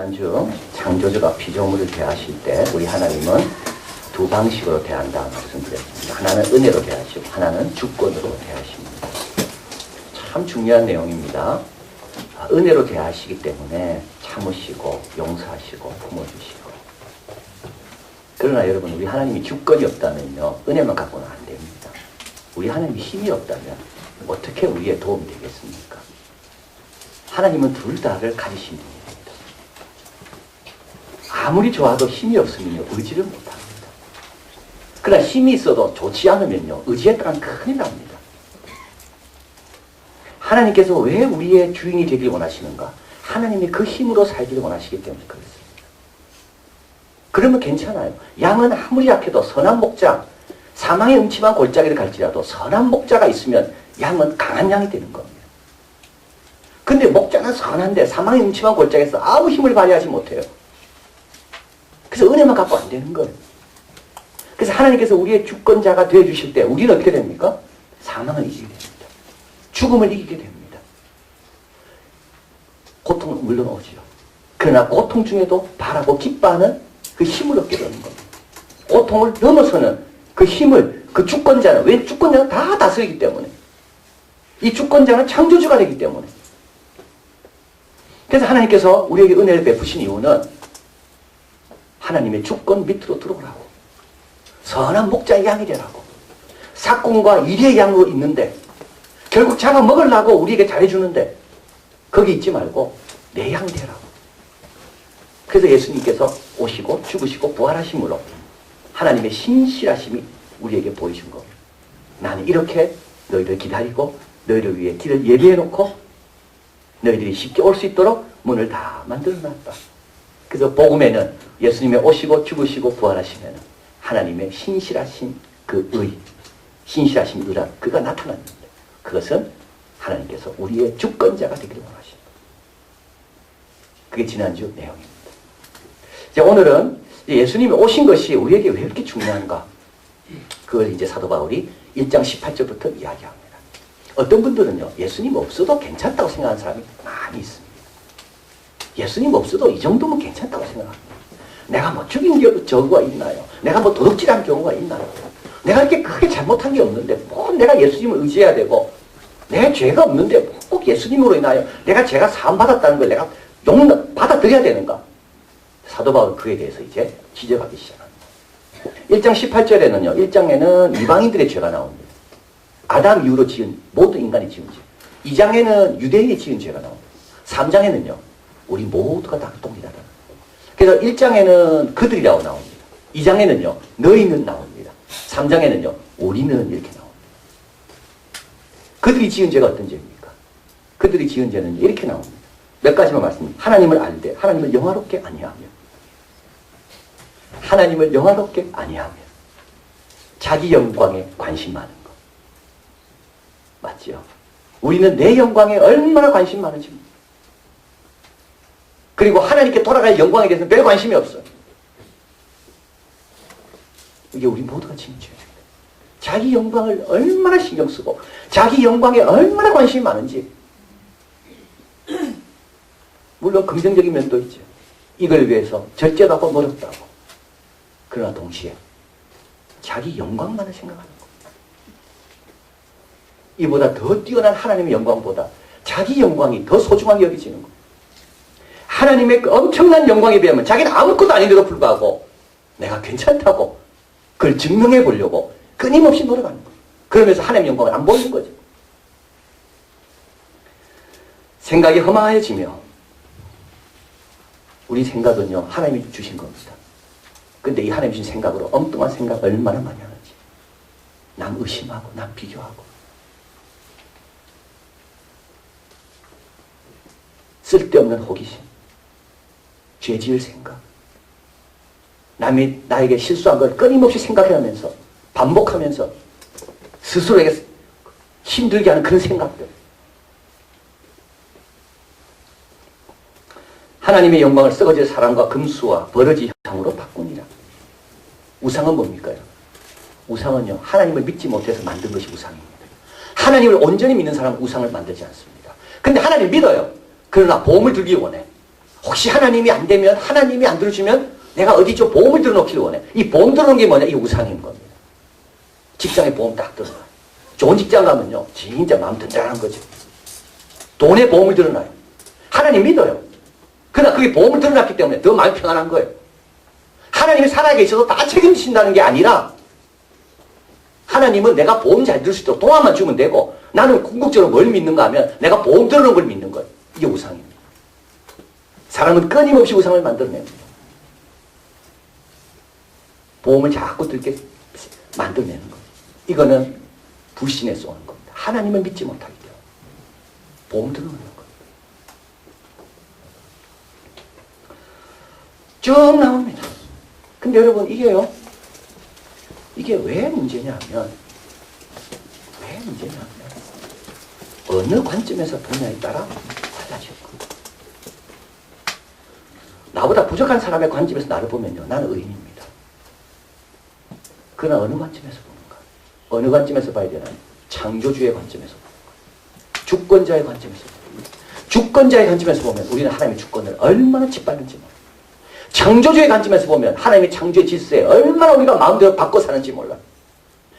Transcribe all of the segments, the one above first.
지난주 창조주가 피조물을 대하실 때 우리 하나님은 두 방식으로 대한다 말씀드렸습니다. 하나는 은혜로 대하시고 하나는 주권으로 대하십니다. 참 중요한 내용입니다. 은혜로 대하시기 때문에 참으시고 용서하시고 품어주시고. 그러나 여러분, 우리 하나님이 주권이 없다면요, 은혜만 갖고는 안 됩니다. 우리 하나님이 힘이 없다면 어떻게 우리의 도움이 되겠습니까? 하나님은 둘 다를 가지신 분입니다. 아무리 좋아도 힘이 없으면요, 의지를 못합니다. 그러나 힘이 있어도 좋지 않으면요, 의지했다간 큰일 납니다. 하나님께서 왜 우리의 주인이 되길 원하시는가? 하나님이 그 힘으로 살기를 원하시기 때문에 그렇습니다. 그러면 괜찮아요. 양은 아무리 약해도 선한 목자, 사망의 음침한 골짜기를 갈지라도 선한 목자가 있으면 양은 강한 양이 되는 겁니다. 근데 목자는 선한데 사망의 음침한 골짜기에서 아무 힘을 발휘하지 못해요. 그래서 은혜만 갖고 안 되는 거예요. 그래서 하나님께서 우리의 주권자가 되어주실 때 우리는 어떻게 됩니까? 사망을 이기게 됩니다. 죽음을 이기게 됩니다. 고통은 물론 오지요. 그러나 고통 중에도 바라고 기뻐하는 그 힘을 얻게 되는 겁니다. 고통을 넘어서는 그 힘을, 그 주권자는, 왜 주권자는 다 다스리기 때문에. 이 주권자는 창조주가 되기 때문에. 그래서 하나님께서 우리에게 은혜를 베푸신 이유는 하나님의 주권 밑으로 들어오라고. 선한 목자의 양이 되라고. 사꾼과 일의 양으로 있는데 결국 자가 먹으려고 우리에게 잘해주는데 거기 있지 말고 내 양 되라고. 그래서 예수님께서 오시고 죽으시고 부활하심으로 하나님의 신실하심이 우리에게 보이신 겁니다. 나는 이렇게 너희를 기다리고 너희를 위해 길을 예비해놓고 너희들이 쉽게 올 수 있도록 문을 다 만들어놨다. 그래서 복음에는 예수님의 오시고 죽으시고 부활하시면 하나님의 신실하신 그 의, 신실하신 의라 그가 나타났는데 그것은 하나님께서 우리의 주권자가 되기를 원하십니다. 그게 지난주 내용입니다. 이제 오늘은 예수님이 오신 것이 우리에게 왜 이렇게 중요한가? 그걸 이제 사도 바울이 1장 18절부터 이야기합니다. 어떤 분들은요, 예수님 없어도 괜찮다고 생각하는 사람이 많이 있습니다. 예수님 없어도 이 정도면 괜찮다고 생각합니다. 내가 뭐 죽인 경우가 있나요? 내가 뭐 도둑질한 경우가 있나요? 내가 이렇게 크게 잘못한 게 없는데 뭐 내가 예수님을 의지해야 되고 내 죄가 없는데 꼭 예수님으로 인하여 내가 죄가 사함받았다는 걸 내가 받아들여야 되는가? 사도 바울은 그에 대해서 이제 지적하기 시작합니다. 1장 18절에는요, 1장에는 이방인들의 죄가 나옵니다. 아담 이후로 지은 모든 인간이 지은 죄. 2장에는 유대인이 지은 죄가 나옵니다. 3장에는요, 우리 모두가 다 동일하다. 그래서 1장에는 그들이라고 나옵니다. 2장에는요, 너희는 나옵니다. 3장에는요, 우리는 이렇게 나옵니다. 그들이 지은 죄가 어떤 죄입니까? 그들이 지은 죄는 이렇게 나옵니다. 몇 가지만 말씀드립니다. 하나님을 알되 하나님을 영화롭게 아니하며, 하나님을 영화롭게 아니하며, 자기 영광에 관심 많은 것. 맞지요? 우리는 내 영광에 얼마나 관심 많은지. 그리고 하나님께 돌아갈 영광에 대해서는 별 관심이 없어요. 이게 우리 모두가 지은 죄예요. 자기 영광을 얼마나 신경 쓰고 자기 영광에 얼마나 관심이 많은지. 물론 긍정적인 면도 있죠. 이걸 위해서 절제하고 노력하고. 그러나 동시에 자기 영광만을 생각하는 것. 이보다 더 뛰어난 하나님의 영광보다 자기 영광이 더 소중하게 여겨지는 것. 하나님의 그 엄청난 영광에 비하면 자기는 아무것도 아닌데도 불구하고 내가 괜찮다고 그걸 증명해 보려고 끊임없이 노력하는 거예요. 그러면서 하나님의 영광을 안 보이는 거죠. 생각이 허망해지며 우리 생각은요, 하나님이 주신 겁니다. 근데 이 하나님 주신 생각으로 엉뚱한 생각 얼마나 많이 하는지. 남 의심하고 남 비교하고 쓸데없는 호기심, 죄 지을 생각, 남이 나에게 실수한 걸 끊임없이 생각해하면서 반복하면서 스스로에게 힘들게 하는 그런 생각들. 하나님의 영광을 썩어질 사랑과 금수와 버러지 형상으로 바꾸니라. 우상은 뭡니까? 우상은요, 하나님을 믿지 못해서 만든 것이 우상입니다. 하나님을 온전히 믿는 사람은 우상을 만들지 않습니다. 근데 하나님 믿어요. 그러나 보험을 들기 원해. 혹시 하나님이 안 되면, 하나님이 안 들어주면 내가 어디 좀 보험을 들어놓기를 원해. 이 보험 들어놓은 게 뭐냐? 이 우상인 겁니다. 직장에 보험 딱 들어놔요. 좋은 직장 가면요, 진짜 마음 든든한 거죠. 돈에 보험을 들어놔요. 하나님 믿어요. 그러나 그게 보험을 들어놨기 때문에 더 마음이 평안한 거예요. 하나님이 살아계셔도 다 책임지신다는 게 아니라 하나님은 내가 보험 잘 들을 수 있도록 동안만 주면 되고 나는 궁극적으로 뭘 믿는가 하면 내가 보험 들어놓은 걸 믿는 거예요. 이게 우상입니다. 사람은 끊임없이 우상을 만들어냅니다. 보험을 자꾸 들게 만들어내는 거예요. 이거는 불신에 쏘는 겁니다. 하나님을 믿지 못하기 때문에 보험 들어놓는 거예요. 쭉 나옵니다. 근데 여러분 이게요, 이게 왜 문제냐면 어느 관점에서 보냐에 따라 달라질 겁니다. 나보다 부족한 사람의 관점에서 나를 보면요, 나는 의인입니다. 그러나 어느 관점에서 보는가? 어느 관점에서 봐야 되나? 창조주의 관점에서 보는가? 주권자의 관점에서 보는가? 주권자의 관점에서 보면 우리는 하나님의 주권을 얼마나 짓밟는지 몰라요. 창조주의 관점에서 보면 하나님의 창조의 질서에 얼마나 우리가 마음대로 바꿔 사는지 몰라요.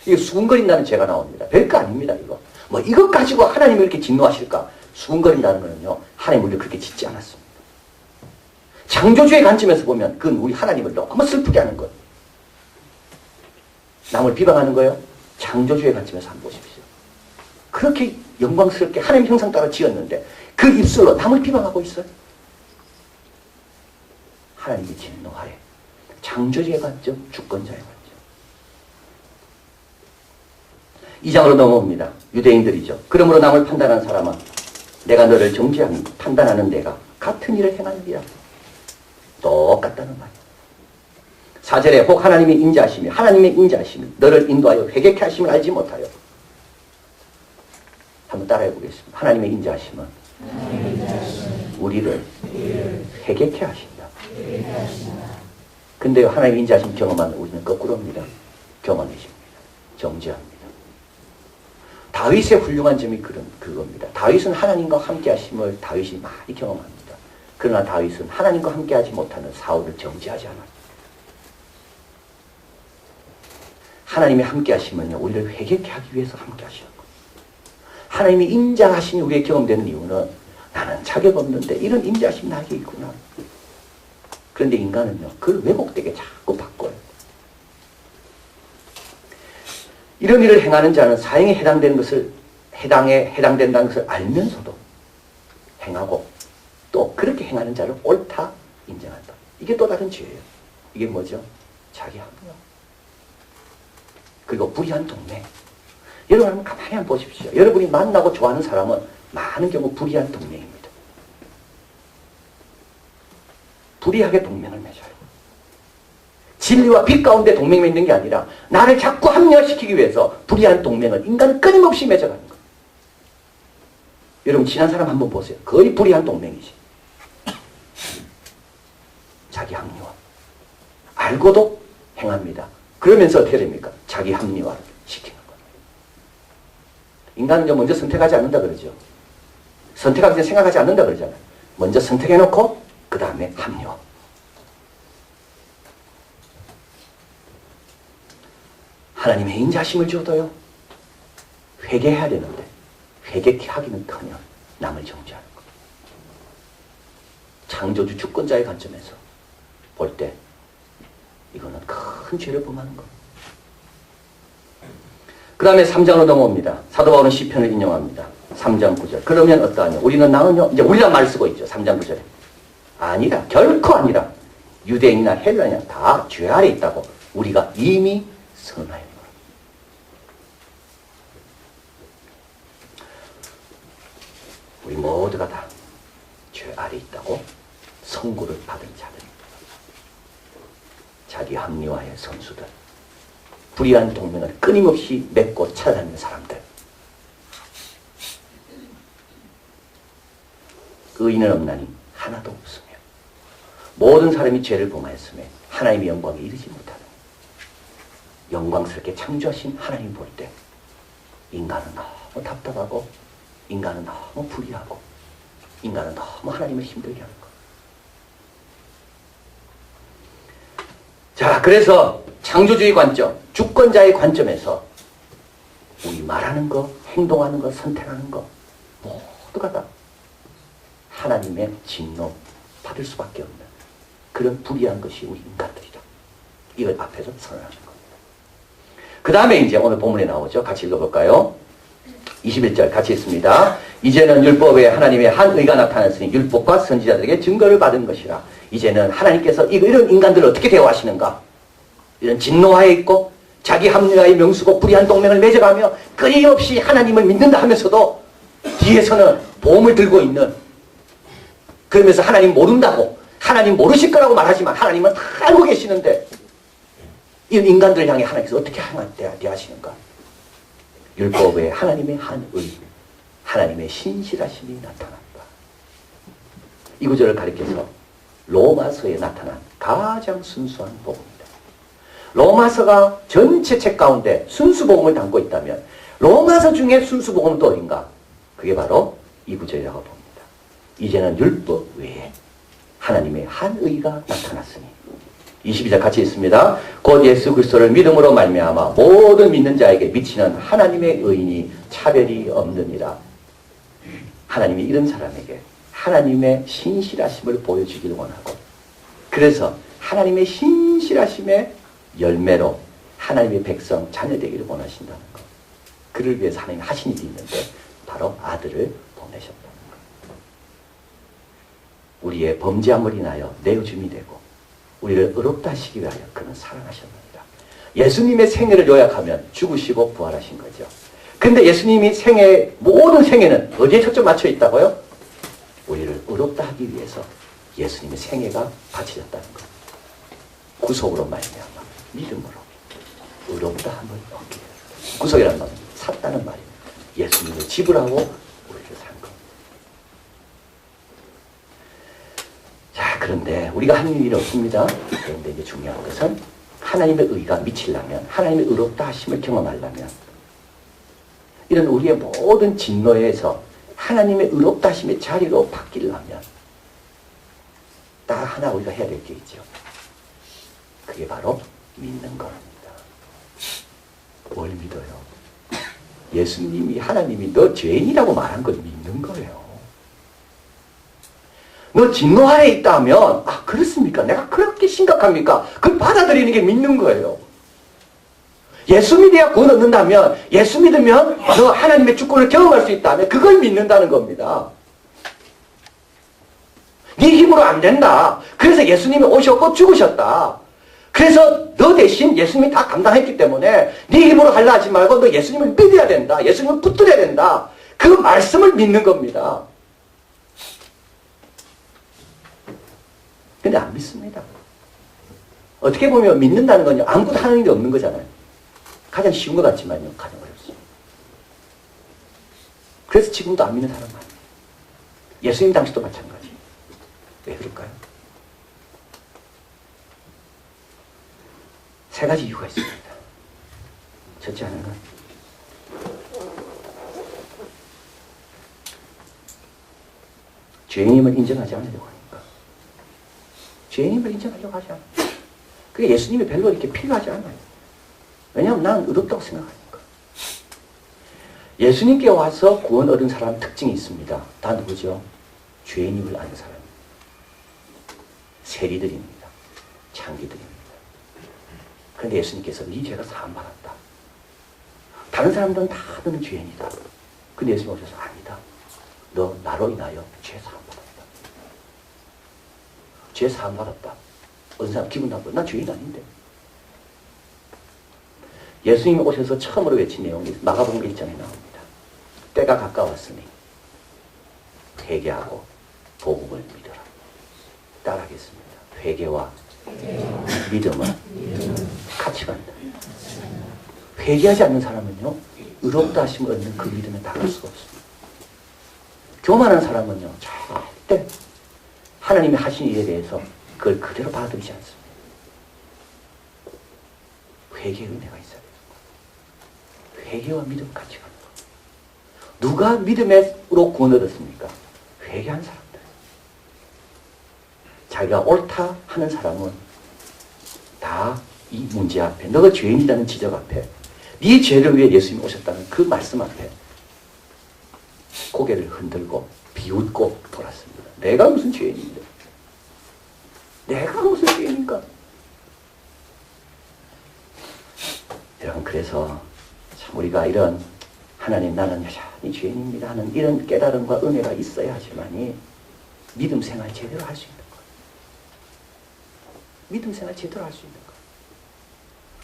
이게 수군거린다는 죄가 나옵니다. 별거 아닙니다, 이거. 뭐 이것 가지고 하나님이 이렇게 진노하실까? 수군거린다는 거는요, 하나님 우리를 그렇게 짓지 않았습니다. 창조주의 관점에서 보면 그건 우리 하나님을 너무 슬프게 하는 거예요. 남을 비방하는 거예요? 창조주의 관점에서 한번 보십시오. 그렇게 영광스럽게 하나님 형상 따라 지었는데 그 입술로 남을 비방하고 있어요. 하나님이 진노하래. 창조주의 관점, 주권자의 관점. 2장으로 넘어옵니다. 유대인들이죠. 그러므로 남을 판단하는 사람아, 내가 너를 정죄하니 판단하는 내가 같은 일을 행하느니라. 똑같다는 말이에요. 4절에 혹 하나님이 인자하심이, 하나님의 인자하심이 너를 인도하여 회개케 하심을 알지 못하여. 한번 따라해 보겠습니다. 하나님의 인자하심은 우리를 회개케 하신다. 근데 하나님의 인자하심 경험하면 우리는 거꾸로입니다. 경험해집니다. 정죄합니다. 다윗의 훌륭한 점이 그겁니다. 다윗은 하나님과 함께 하심을 다윗이 많이 경험합니다. 그러나 다윗은 하나님과 함께 하지 못하는 사울을 정죄하지 않았습니다. 하나님이 함께 하시면요, 우리를 회개케 하기 위해서 함께 하시는 거예요. 하나님이 인자하심이 우리의 경험되는 이유는 나는 자격 없는데 이런 인자하심이 나에게 있구나. 그런데 인간은요, 그걸 왜곡되게 자꾸 바꿔요. 이런 일을 행하는 자는 사형에 해당되는 것을, 해당된다는 것을 알면서도 행하고 또 그렇게 행하는 자를 옳다 인정한다. 이게 또 다른 죄예요. 이게 뭐죠? 자기 합리화. 그리고 불의한 동맹. 여러분 한번 가만히 한번 보십시오. 여러분이 만나고 좋아하는 사람은 많은 경우 불의한 동맹입니다. 불의하게 동맹을 맺어요. 진리와 빛 가운데 동맹 맺는 게 아니라 나를 자꾸 합리화시키기 위해서 불의한 동맹을 인간은 끊임없이 맺어가는 거예요. 여러분 친한 사람 한번 보세요. 거의 불의한 동맹이지. 자기 합리화. 알고도 행합니다. 그러면서 어떻게 됩니까? 자기 합리화를 시키는 거예요. 인간은 먼저 선택하지 않는다 그러죠. 선택하기 전에 생각하지 않는다 그러잖아요. 먼저 선택해놓고 그 다음에 합리화. 하나님의 인자심을 줘도요, 회개해야 되는데 회개하기는커녕 남을 정죄하는 것. 창조주 주권자의 관점에서 볼 때 이거는 큰 죄를 범하는 것. 그 다음에 3장으로 넘어옵니다. 사도 바울은 시편을 인용합니다. 3장 9절. 그러면 어떠하냐? 우리는 나은요, 이제 우리란 말을 쓰고 있죠. 3장 9절에. 아니라, 결코 아니라. 유대인이나 헬라냐 다 죄 아래 있다고 우리가 이미 선언하였노라. 우리 모두가 다 죄 아래 있다고 선고를 받은 자들입니다. 자기 합리화의 선수들, 불의한 동맹을 끊임없이 맺고 찾아다니는 사람들, 의인은 없나니 하나도 없으며 모든 사람이 죄를 범하였으며 하나님의 영광에 이르지 못하는, 영광스럽게 창조하신 하나님 볼 때 인간은 너무 답답하고 인간은 너무 불의하고 인간은 너무 하나님을 힘들게 하는 것. 자, 그래서 창조주의 관점, 주권자의 관점에서 우리 말하는 거, 행동하는 거, 선택하는 거 모두가 다 하나님의 진노 받을 수밖에 없는 그런 불의한 것이 우리 인간들이다. 이걸 앞에서 선언하는 겁니다. 그 다음에 이제 오늘 본문에 나오죠. 같이 읽어볼까요? 21절 같이 읽습니다. 이제는 율법에 하나님의 한 의가 나타났으니 율법과 선지자들에게 증거를 받은 것이라. 이제는 하나님께서 이런 인간들을 어떻게 대우하시는가? 이런 진노하에 있고 자기 합리화의 명수고 불의한 동맹을 맺어가며 끊임없이 하나님을 믿는다 하면서도 뒤에서는 보험을 들고 있는, 그러면서 하나님 모른다고, 하나님 모르실 거라고 말하지만 하나님은 다 알고 계시는데 이 인간들을 향해 하나님께서 어떻게 대하시는가? 율법에 하나님의 한 의, 하나님의 신실하심이 나타났다. 이 구절을 가리켜서 로마서에 나타난 가장 순수한 복음입니다. 로마서가 전체 책 가운데 순수 복음을 담고 있다면 로마서 중에 순수 복음은 또 어딘가? 그게 바로 이 구절이라고 봅니다. 이제는 율법 외에 하나님의 한 의가 나타났으니. 22절 같이 있습니다. 곧 예수 그리스도를 믿음으로 말미암아 모든 믿는 자에게 미치는 하나님의 의인이 차별이 없느니라. 하나님이 이런 사람에게 하나님의 신실하심을 보여주기를 원하고, 그래서 하나님의 신실하심의 열매로 하나님의 백성 자녀 되기를 원하신다는 것. 그를 위해서 하나님이 하신 일이 있는데 바로 아들을 보내셨다는 것. 우리의 범죄함을 인하여 내어줌이 되고 우리를 의롭다 하시기 위하여 그는 사랑하셨습니다. 예수님의 생애를 요약하면 죽으시고 부활하신 거죠. 근데 예수님이 모든 생애는 어디에 초점 맞춰 있다고요? 우리를 의롭다 하기 위해서 예수님의 생애가 바쳐졌다는 것. 구속으로 말미암아 믿음으로 의롭다 함을 얻기 위해서. 구속이라는 말은 샀다는 말입니다. 예수님을 지불하고 우리를 산 겁니다. 자, 그런데 우리가 하는 일이 없습니다. 그런데 이제 중요한 것은 하나님의 의가 미치려면, 하나님의 의롭다 하심을 경험하려면, 이런 우리의 모든 진노에서 하나님의 의롭다 하심의 자리로 바뀌려면 딱 하나 우리가 해야 될 게 있죠. 그게 바로 믿는 겁니다. 뭘 믿어요? 예수님이, 하나님이 너 죄인이라고 말한 걸 믿는 거예요. 너 진노 아래 있다면, 아, 그렇습니까? 내가 그렇게 심각합니까? 그걸 받아들이는 게 믿는 거예요. 예수 믿어야 구원 얻는다면, 예수 믿으면 너 하나님의 주권을 경험할 수 있다면 그걸 믿는다는 겁니다. 네 힘으로 안 된다. 그래서 예수님이 오셨고 죽으셨다. 그래서 너 대신 예수님이 다 감당했기 때문에 네 힘으로 하려 하지 말고 너 예수님을 믿어야 된다. 예수님을 붙들어야 된다. 그 말씀을 믿는 겁니다. 근데 안 믿습니다. 어떻게 보면 믿는다는 건요, 아무것도 하는 일이 없는 거잖아요. 가장 쉬운 것 같지만요, 가장 어렵습니다. 그래서 지금도 안 믿는 사람 많아요. 예수님 당시도 마찬가지. 왜 그럴까요? 세 가지 이유가 있습니다. 첫째 하나는 죄인임을 인정하지 않으려고 하니까. 죄인임을 인정하려고 하지 않아요. 그게 예수님이 별로 이렇게 필요하지 않아요. 왜냐하면 나는 의롭다고 생각하니까. 예수님께 와서 구원 얻은 사람 특징이 있습니다. 다 누구죠? 죄인임을 아는 사람입니다. 세리들입니다. 창기들입니다. 그런데 예수님께서 네 죄가 사함받았다. 다른 사람들은 다 너는 죄인이다. 근데 예수님 오셔서 아니다. 너 나로 인하여 죄 사함받았다. 죄 사함받았다. 어떤 사람 기분 나쁘다. 난 죄인 아닌데. 예수님이 오셔서 처음으로 외친 내용이 마가복음 1장에 나옵니다. 때가 가까웠으니 회개하고 복음을 믿어라. 따라하겠습니다. 회개와 믿음은 같이 간다. 회개하지 않는 사람은요, 의롭다 하심을 얻는 그 믿음에 나갈 수가 없습니다. 교만한 사람은요, 절대 하나님이 하신 일에 대해서 그걸 그대로 받아들이지 않습니다. 회개의 은혜가 있어야 돼요. 회개와 믿음 같이 가는 거. 누가 믿음으로 구원 얻었습니까? 회개한 사람들. 자기가 옳다 하는 사람은 다 다 이 문제 앞에, 너가 죄인이라는 지적 앞에, 네 죄를 위해 예수님이 오셨다는 그 말씀 앞에 고개를 흔들고 비웃고 돌았습니다. 내가 무슨 죄인인데? 내가 무슨 죄인인가? 여러분, 그래서 참 우리가 이런 하나님 나는 여전히 죄인입니다 하는 이런 깨달음과 은혜가 있어야 하지만이 믿음 생활 제대로 할 수 있는 거예요. 믿음 생활 제대로 할 수 있는 거예요.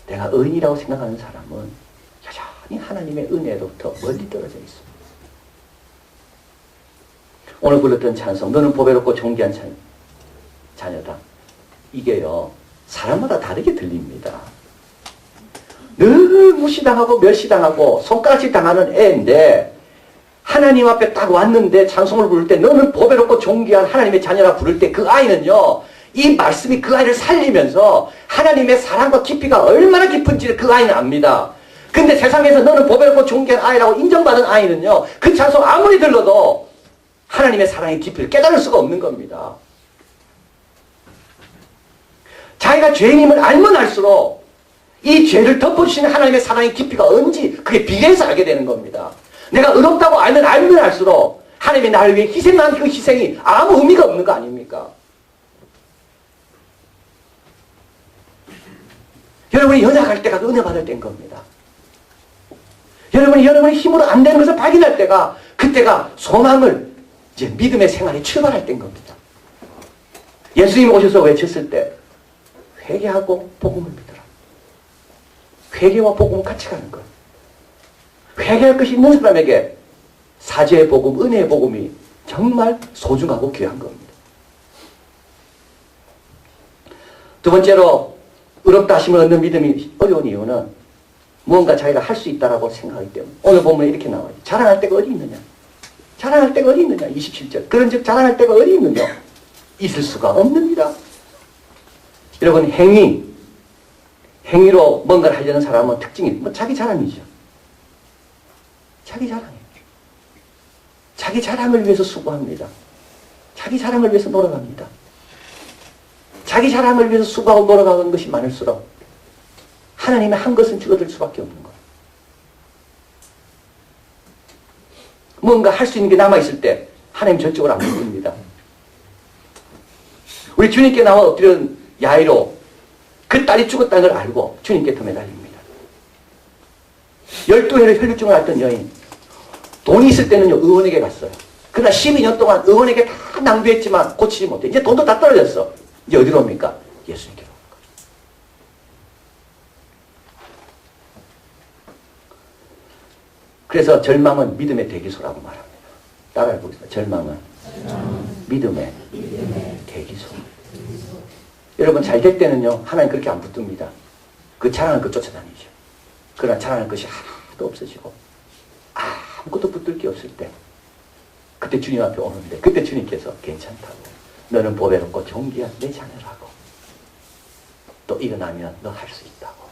내가 의인이라고 생각하는 사람은 여전히 하나님의 은혜로부터 멀리 떨어져 있습니다. 오늘 불렀던 찬송, 너는 보배롭고 존귀한 자녀다. 이게요, 사람마다 다르게 들립니다. 늘 무시당하고 멸시당하고 손가락질 당하는 애인데 하나님 앞에 딱 왔는데 찬송을 부를 때 너는 보배롭고 존귀한 하나님의 자녀라 부를 때 그 아이는요, 이 말씀이 그 아이를 살리면서 하나님의 사랑과 깊이가 얼마나 깊은지를 그 아이는 압니다. 근데 세상에서 너는 보배롭고 존귀한 아이라고 인정받은 아이는요, 그 찬송 아무리 들러도 하나님의 사랑의 깊이를 깨달을 수가 없는 겁니다. 자기가 죄인임을 알면 알수록 이 죄를 덮어주시는 하나님의 사랑의 깊이가 언제 그게 비례해서 알게 되는 겁니다. 내가 의롭다고 알면 알수록 하나님이 나를 위해 희생한 그 희생이 아무 의미가 없는 거 아닙니까? 여러분이 연약할 때가 은혜 받을 때인 겁니다. 여러분의 힘으로 안 되는 것을 발견할 때가, 그때가 소망을 이제 믿음의 생활에 출발할 때인 겁니다. 예수님이 오셔서 외쳤을 때 회개하고 복음을 믿어라. 회개와 복음은 같이 가는 거예요. 회개할 것이 있는 사람에게 사죄의 복음, 은혜의 복음이 정말 소중하고 귀한 겁니다. 두 번째로 의롭다 하심을 얻는 믿음이 어려운 이유는 무언가 자기가 할 수 있다라고 생각하기 때문에. 오늘 보면 이렇게 나와요. 자랑할 데가 어디 있느냐? 자랑할 데가 어디 있느냐? 27절. 그런즉 자랑할 데가 어디 있느냐? 있을 수가 없느니라. 여러분, 행위로 뭔가를 하려는 사람은 특징이 자기 자랑이죠. 자기 자랑이에요. 자기 자랑을 위해서 수고합니다. 자기 자랑을 위해서 노력합니다. 자기 자랑을 위해서 수고하고 노력하는 것이 많을수록 하나님의 한 것은 줄어들 수밖에 없는 거예요. 뭔가 할 수 있는 게 남아있을 때 하나님 저쪽으로 안 보입니다. 우리 주님께 나와 엎드린 야이로 그 딸이 죽었다는 걸 알고 주님께 더 매달립니다. 12회를 혈류증을 앓던 여인, 돈이 있을 때는요 의원에게 갔어요. 그러나 12년 동안 의원에게 다 낭비했지만 고치지 못해. 이제 돈도 다 떨어졌어. 이제 어디로 옵니까? 예수님께로 옵니까? 그래서 절망은 믿음의 대기소라고 말합니다. 따라해 보겠습니다. 절망은 믿음의 대기소. 여러분, 잘 될 때는요 하나님 그렇게 안 붙듭니다. 그 자랑할 것 쫓아다니죠. 그러나 자랑할 것이 하나도 없어지고 아무것도 붙들 게 없을 때, 그때 주님 앞에 오는데 그때 주님께서 괜찮다고, 너는 보배롭고 존귀한 내 자녀라고, 또 일어나면 너 할 수 있다고.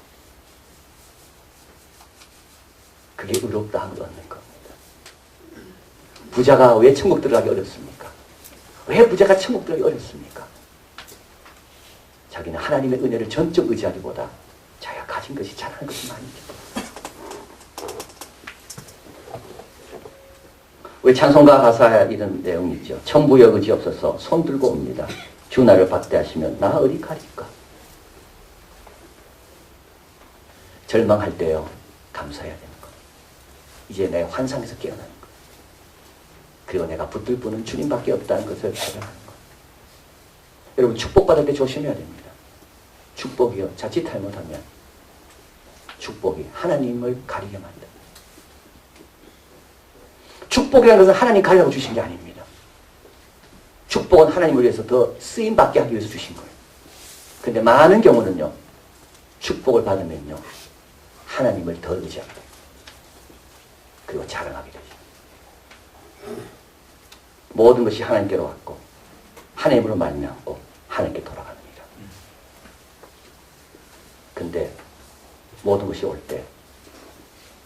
그게 의롭다 함을 얻는 겁니다. 부자가 왜 천국 들어가기 어렵습니까? 왜 부자가 천국 들어가기 어렵습니까? 자기는 하나님의 은혜를 전적 의지하기보다 자기가 가진 것이 자랑하는 것이 많이 있기 때문에. 우리 찬송가 가사에 이런 내용이 있죠. 천부여 의지 없어서 손 들고 옵니다. 주 나를 박대하시면 나 어디 가릴까? 절망할 때요 감사해야 되는 거. 이제 내 환상에서 깨어나는 거. 그리고 내가 붙들 분은 주님밖에 없다는 것을 발견하는 거. 여러분, 축복받을 때 조심해야 됩니다. 축복이요 자칫 잘못하면 축복이 하나님을 가리게 만듭니다. 축복이라는 것은 하나님 가리라고 주신 게 아닙니다. 축복은 하나님을 위해서 더 쓰임받게 하기 위해서 주신 거예요. 근데 많은 경우는요 축복을 받으면요 하나님을 더 의지합니다. 그리고 자랑하게 되죠. 모든 것이 하나님께로 왔고 하나님으로 말미암고 하나님께 돌아갑니다. 근데 모든 것이 올 때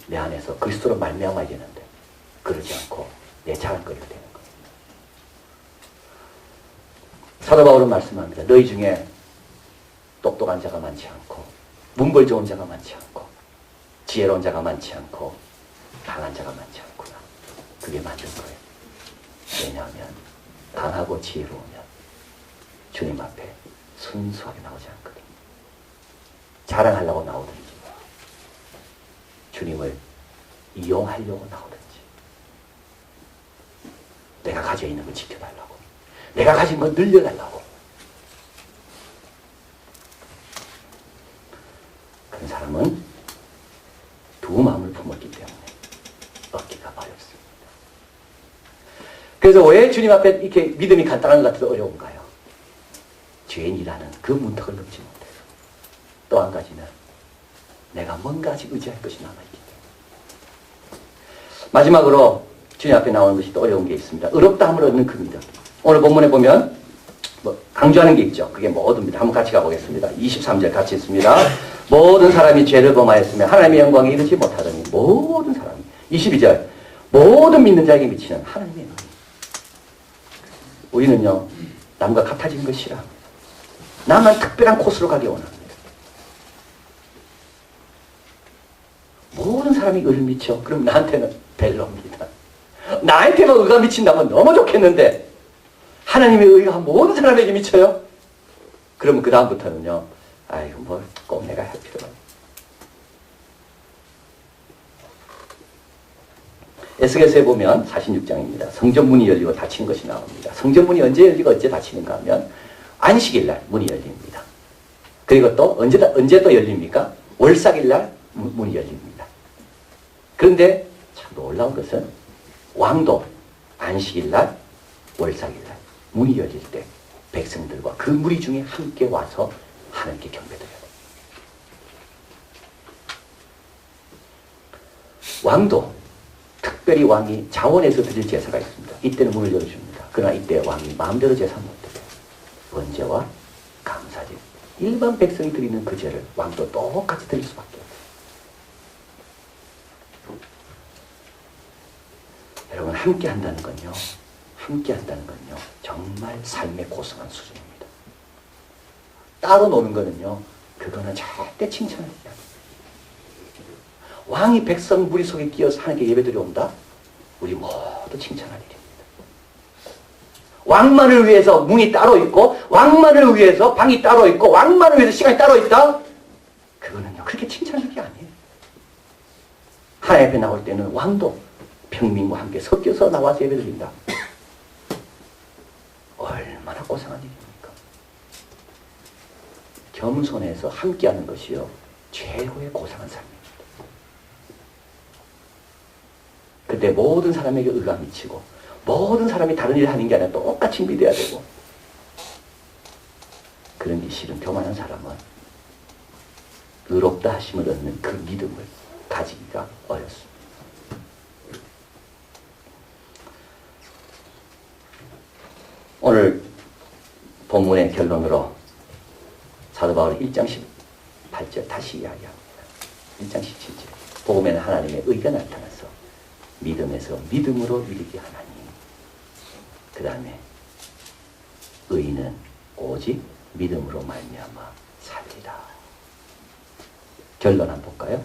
내 안에서 그리스도로 말미암아야 되는데 그러지 않고 내 자랑거리가 되는 거예요. 사도 바울은 말씀합니다. 너희 중에 똑똑한 자가 많지 않고 문벌 좋은 자가 많지 않고 지혜로운 자가 많지 않고 강한 자가 많지 않구나. 그게 맞는 거예요. 왜냐하면 강하고 지혜로우면 주님 앞에 순수하게 나오지 않거든. 자랑하려고 나오든지 주님을 이용하려고 나오든지 내가 가지고 있는 걸 지켜달라고, 내가 가진 걸 늘려달라고. 그런 사람은 두 마음을 품었기 때문에 얻기가 어렵습니다. 그래서 왜 주님 앞에 이렇게 믿음이 간단한 것 같아도 어려운가요? 죄인이라는 그 문턱을 넘지 못해서. 또 한 가지는 내가 뭔가 아직 의지할 것이 남아있기 때문에. 마지막으로 주님 앞에 나오는 것이 또 어려운 게 있습니다. 의롭다함을 얻는 그 믿음. 오늘 본문에 보면 강조하는 게 있죠. 그게 모두입니다. 한번 같이 가보겠습니다. 23절 같이 있습니다. 모든 사람이 죄를 범하였으며 하나님의 영광에 이르지 못하더니 모든 사람이. 22절 모든 믿는 자에게 미치는 하나님의 은혜. 우리는요 남과 같아지는 걸 싫어합니다. 나만 특별한 코스로 가기 원합니다. 모든 사람이 의를 미쳐. 그럼 나한테는 별로입니다. 나한테만 의가 미친다면 너무 좋겠는데 하나님의 의가 모든 사람에게 미쳐요? 그러면 그 다음부터는요, 아이고 뭘 꼭 내가 할 필요가. 에스겔서에 보면 46장입니다. 성전문이 열리고 닫히는 것이 나옵니다. 성전문이 언제 열리고 언제 닫히는가 하면 안식일날 문이 열립니다. 그리고 또 언제 또 열립니까? 월삭일날 문이 열립니다. 그런데 참 놀라운 것은 왕도 안식일날, 월삭일날 문이 열릴 때 백성들과 그 무리 중에 함께 와서 하나님께 경배드려요. 왕도 특별히 왕이 자원해서 드릴 제사가 있습니다. 이때는 문을 열어줍니다. 그러나 이때 왕이 마음대로 제사 못 드려요. 번제와 감사제. 일반 백성이 드리는 그 제를 왕도 똑같이 드릴 수밖에 없어요. 여러분 함께 한다는 건요. 정말 삶의 고상한 수준입니다. 따로 노는 거는요. 그거는 절대 칭찬하지 않아요. 왕이 백성 무리 속에 끼어서 하나님께 예배드려 온다? 우리 모두 칭찬할 일입니다. 왕만을 위해서 문이 따로 있고 왕만을 위해서 방이 따로 있고 왕만을 위해서 시간이 따로 있다? 그거는요. 그렇게 칭찬할 게 아니에요. 하나님 앞에 나올 때는 왕도 평민과 함께 섞여서 나와서 예배드린다. 얼마나 고상한 일입니까? 겸손해서 함께하는 것이요. 최고의 고상한 삶입니다. 그때 모든 사람에게 의가 미치고 모든 사람이 다른 일을 하는 게 아니라 똑같이 믿어야 되고 그런 게 싫은 교만한 사람은 의롭다 하심을 얻는 그 믿음을 가지기가 어렵습니다. 오늘 본문의 결론으로 사도 바울이 1장 18절 다시 이야기합니다. 1장 17절 복음에는 하나님의 의가 나타나서 믿음에서 믿음으로 이르게 하나니 그 다음에 의인은 오직 믿음으로 말미암아 살리라. 결론 한번 볼까요?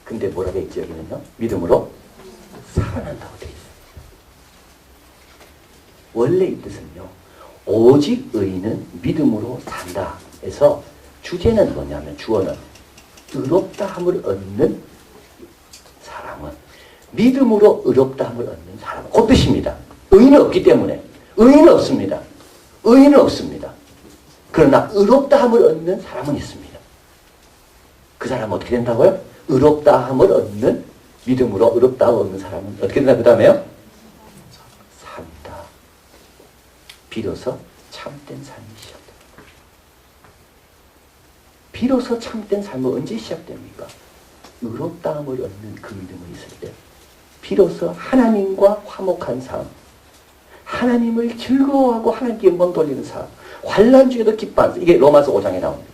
근데 뭐라고 했죠? 여기는요? 믿음으로 살아난다고 되어 있어요. 원래 이 뜻은요. 오직 의인은 믿음으로 산다 해서 주제는 뭐냐면 주어는 의롭다함을 얻는 사람은 믿음으로 의롭다함을 얻는 사람은 그 뜻입니다. 의인은 없기 때문에 의인은 없습니다. 의인은 없습니다. 그러나 의롭다함을 얻는 사람은 있습니다. 그 사람은 어떻게 된다고요? 의롭다함을 얻는 믿음으로 의롭다함을 얻는 사람은 어떻게 된다? 그 다음에요? 산다. 비로소 참된 삶이 시작됩니다. 비로소 참된 삶은 언제 시작됩니까? 의롭다함을 얻는 그 믿음이 있을 때 비로소 하나님과 화목한 삶, 하나님을 즐거워하고 하나님께 영광 돌리는 삶, 환난 중에도 기뻐하는 이게 로마서 5장에 나옵니다.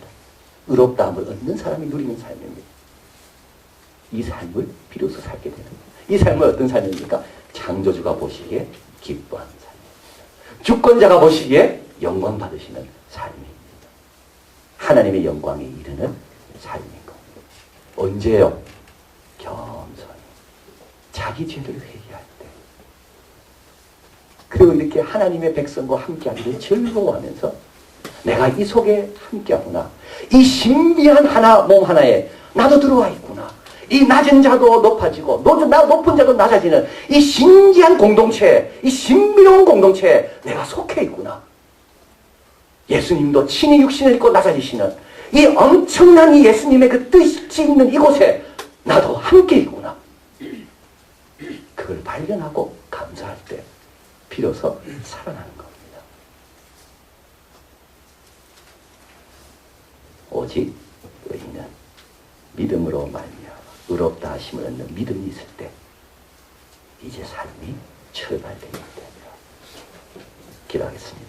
의롭다함을 얻는 사람이 누리는 삶입니다. 이 삶을 비로소 살게 되는 거예요. 이 삶은 어떤 삶입니까? 창조주가 보시기에 기뻐하는 삶입니다. 주권자가 보시기에 영광 받으시는 삶입니다. 하나님의 영광에 이르는 삶인 겁니다. 언제요? 겸손히 자기 죄를 회개할 때. 그리고 이렇게 하나님의 백성과 함께하기를 즐거워하면서 내가 이 속에 함께하구나. 이 신비한 하나 몸 하나에 나도 들어와 있구나. 이 낮은 자도 높아지고 높은 자도 낮아지는 이 신기한 공동체, 이 신비로운 공동체에 내가 속해 있구나. 예수님도 친히 육신을 입고 낮아지시는 이 엄청난 이 예수님의 그 뜻이 있는 이곳에 나도 함께 있구나. 그걸 발견하고 감사할 때 비로소 살아나는 겁니다. 오직 의인은 믿음으로 말미암아 의롭다 하심을 얻는 믿음이 있을 때 이제 삶이 출발되게 됩니다. 기도하겠습니다.